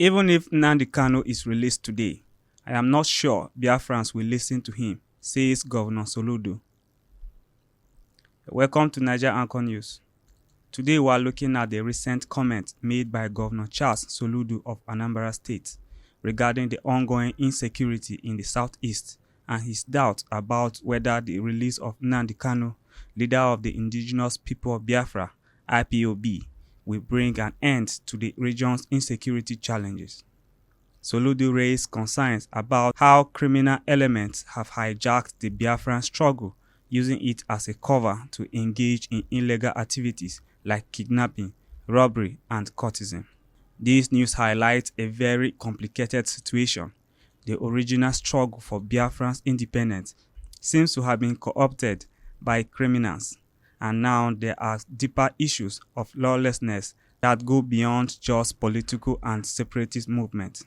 Even if Nnamdi Kanu is released today, I am not sure Biafrans will listen to him, says Governor Soludo. Welcome to Naija Anchor News. Today we are looking at the recent comment made by Governor Soludo of Anambra State regarding the ongoing insecurity in the southeast and his doubt about whether the release of Nnamdi Kanu, leader of the Indigenous People of Biafra, IPOB, will bring an end to the region's insecurity challenges. Soludo raised concerns about how criminal elements have hijacked the Biafran struggle, using it as a cover to engage in illegal activities like kidnapping, robbery, and cultism. This news highlights a very complicated situation. The original struggle for Biafran's independence seems to have been co-opted by criminals, and now there are deeper issues of lawlessness that go beyond just political and separatist movements.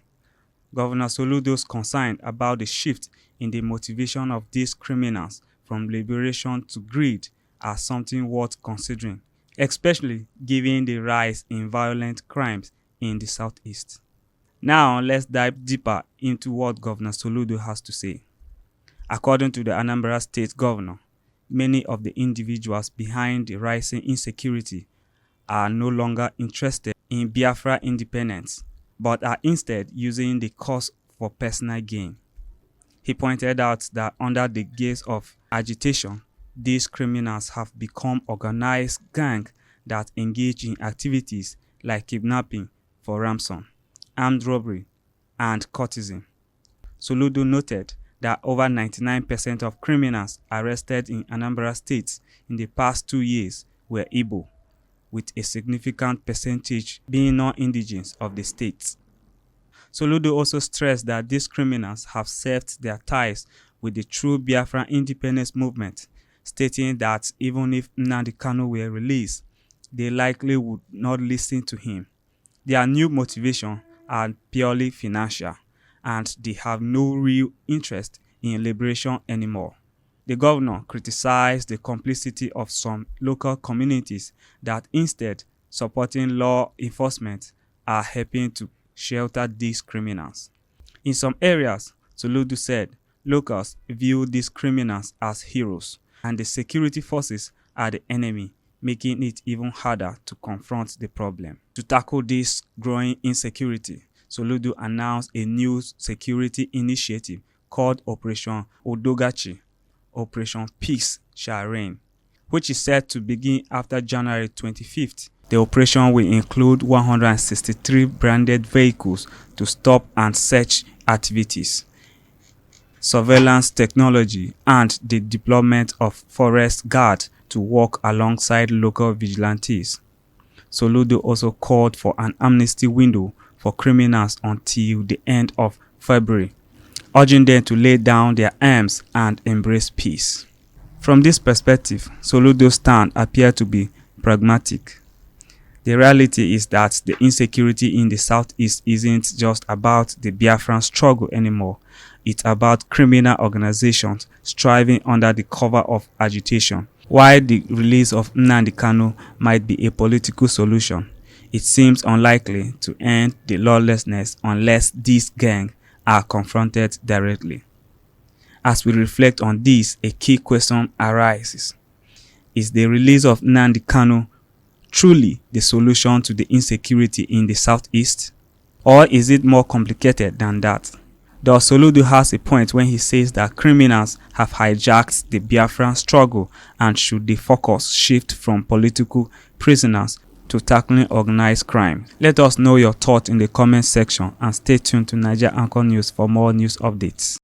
Governor Soludo's concern about the shift in the motivation of these criminals from liberation to greed are something worth considering, especially given the rise in violent crimes in the southeast. Now let's dive deeper into what Governor Soludo has to say. According to the Anambra State Governor, many of the individuals behind the rising insecurity are no longer interested in Biafra independence, but are instead using the cause for personal gain. He pointed out that under the gaze of agitation, these criminals have become organized gangs that engage in activities like kidnapping for ransom, armed robbery, and cultism. Soludo noted that over 99% of criminals arrested in Anambra State in the past 2 years were Igbo, with a significant percentage being non-indigenous of the state. Soludo also stressed that these criminals have severed their ties with the true Biafran independence movement, stating that even if Nnamdi Kanu were released, they likely would not listen to him. Their new motivation are purely financial, and they have no real interest in liberation anymore. The governor criticized the complicity of some local communities that, instead supporting law enforcement, are helping to shelter these criminals. In some areas, Soludo said, locals view these criminals as heroes, and the security forces are the enemy, making it even harder to confront the problem. To tackle this growing insecurity, Soludo announced a new security initiative called Operation Odogachi, Operation Peace Shall Reign, which is set to begin after January 25th. The operation will include 163 branded vehicles to stop and search activities, surveillance technology, and the deployment of forest guards to work alongside local vigilantes. Soludo also called for an amnesty window for criminals until the end of February, urging them to lay down their arms and embrace peace. From this perspective, Soludo's stand appears to be pragmatic. The reality is that the insecurity in the southeast isn't just about the Biafran struggle anymore. It's about criminal organizations striving under the cover of agitation. While the release of Nnamdi Kanu might be a political solution, it seems unlikely to end the lawlessness unless these gangs are confronted directly. As we reflect on this, a key question arises. Is the release of Nnamdi Kanu truly the solution to the insecurity in the southeast? Or is it more complicated than that? Does Soludo has a point when he says that criminals have hijacked the Biafran struggle, and should the focus shift from political prisoners to tackling organized crime? Let us know your thoughts in the comment section, and stay tuned to Naija Anchor News for more news updates.